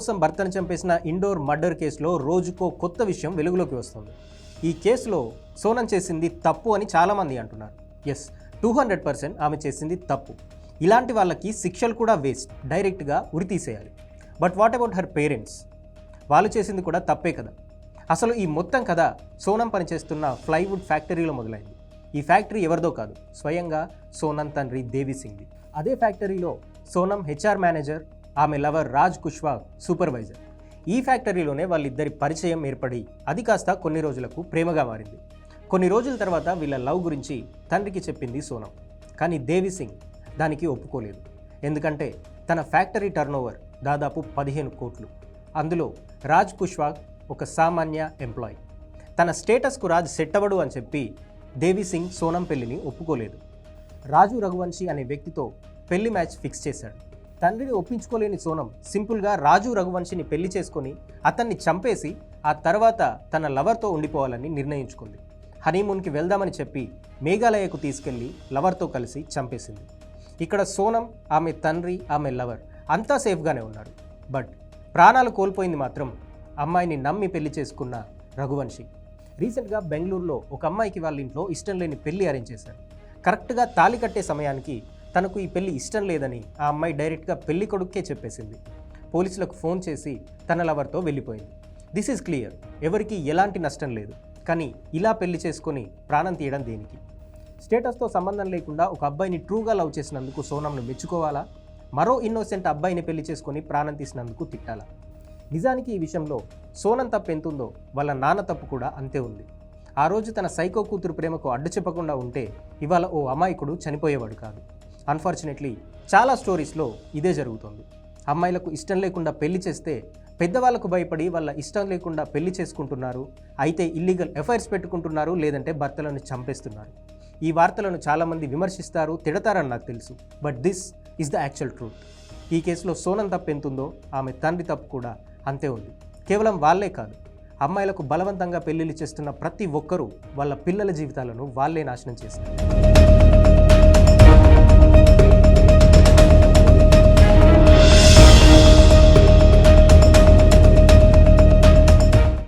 కోసం భర్తను చంపేసిన ఇండోర్ మర్డర్ కేసులో రోజుకో కొత్త విషయం వెలుగులోకి వస్తుంది. ఈ కేసులో సోనం చేసింది తప్పు అని చాలామంది అంటున్నారు. ఎస్, 200% ఆమె చేసింది తప్పు. ఇలాంటి వాళ్ళకి శిక్షలు కూడా వేస్ట్, డైరెక్ట్గా ఉరి తీసేయాలి. But what about her parents? వాళ్ళు చేసింది కూడా తప్పే కదా. అసలు ఈ మొత్తం కథ సోనం పనిచేస్తున్న ప్లైవుడ్ ఫ్యాక్టరీలో మొదలైంది. ఈ ఫ్యాక్టరీ ఎవరిదో కాదు, స్వయంగా సోనం తండ్రి దేవి సింగ్ది. అదే ఫ్యాక్టరీలో సోనం HR మేనేజర్, ఆమె లవర్ రాజ్ కుష్వాగ్ సూపర్వైజర్. ఈ ఫ్యాక్టరీలోనే వాళ్ళిద్దరి పరిచయం ఏర్పడి అది కాస్త కొన్ని రోజులకు ప్రేమగా మారింది. కొన్ని రోజుల తర్వాత వీళ్ళ లవ్ గురించి తండ్రికి చెప్పింది సోనం. కానీ దేవి సింగ్ దానికి ఒప్పుకోలేదు. ఎందుకంటే తన ఫ్యాక్టరీ టర్నోవర్ దాదాపు 15 కోట్లు. అందులో రాజ్ కుష్వాగ్ ఒక సామాన్య ఎంప్లాయీ. తన స్టేటస్కు రాజ్ సెట్ అవ్వడు అని చెప్పి దేవి సింగ్ సోనం పెళ్లిని ఒప్పుకోలేదు. రాజు రఘువంశీ అనే వ్యక్తితో పెళ్లి మ్యాచ్ ఫిక్స్ చేశాడు. తండ్రిని ఒప్పించుకోలేని సోనం సింపుల్గా రాజు రఘువంశీని పెళ్లి చేసుకొని అతన్ని చంపేసి ఆ తర్వాత తన లవర్తో ఉండిపోవాలని నిర్ణయించుకుంది. హనీమూన్కి వెళ్దామని చెప్పి మేఘాలయకు తీసుకెళ్లి లవర్తో కలిసి చంపేసింది. ఇక్కడ సోనం, ఆమె తండ్రి, ఆమె లవర్ అంతా సేఫ్గానే ఉన్నారు. బట్ ప్రాణాలు కోల్పోయింది మాత్రం అమ్మాయిని నమ్మి పెళ్లి చేసుకున్న రఘువంశీ. రీసెంట్గా బెంగళూరులో ఒక అమ్మాయికి వాళ్ళ ఇంట్లో ఇష్టం లేని పెళ్లి అరేంజ్ చేశారు. కరెక్ట్గా తాళి కట్టే సమయానికి తనకు ఈ పెళ్లి ఇష్టం లేదని ఆ అమ్మాయి డైరెక్ట్గా పెళ్లి కొడుక్కే చెప్పేసింది. పోలీసులకు ఫోన్ చేసి తన లవర్తో వెళ్ళిపోయింది. దిస్ ఈజ్ క్లియర్, ఎవరికి ఎలాంటి నష్టం లేదు. కానీ ఇలా పెళ్లి చేసుకొని ప్రాణం తీయడం దేనికి? స్టేటస్తో సంబంధం లేకుండా ఒక అబ్బాయిని ట్రూగా లవ్ చేసినందుకు సోనంను మెచ్చుకోవాలా? మరో ఇన్నోసెంట్ అబ్బాయిని పెళ్లి చేసుకొని ప్రాణం తీసినందుకు తిట్టాలా? నిజానికి ఈ విషయంలో సోనం తప్పు ఎంతుందో వాళ్ళ నాన్న తప్పు కూడా అంతే ఉంది. ఆ రోజు తన సైకో కూతురు ప్రేమకు అడ్డు చెప్పకుండా ఉంటే ఇవాళ ఓ అమాయకుడు చనిపోయేవాడు కాదు. అన్ఫార్చునేట్లీ చాలా స్టోరీస్లో ఇదే జరుగుతుంది. అమ్మాయిలకు ఇష్టం లేకుండా పెళ్లి చేస్తే పెద్దవాళ్ళకు భయపడి వాళ్ళ ఇష్టం లేకుండా పెళ్లి చేసుకుంటున్నారు, అయితే ఇల్లీగల్ అఫైర్స్ పెట్టుకుంటున్నారు, లేదంటే భర్తలను చంపేస్తున్నారు. ఈ వార్తలను చాలామంది విమర్శిస్తారు, తిడతారని నాకు తెలుసు. But this is the actual truth. ఈ కేసులో సోనం తప్పు ఎంతుందో ఆమె తండ్రి తప్పు కూడా అంతే ఉంది. కేవలం వాళ్ళే కాదు, అమ్మాయిలకు బలవంతంగా పెళ్లిళ్ళు చేస్తున్న ప్రతి ఒక్కరూ వాళ్ళ పిల్లల జీవితాలను వాళ్ళే నాశనం చేస్తారు.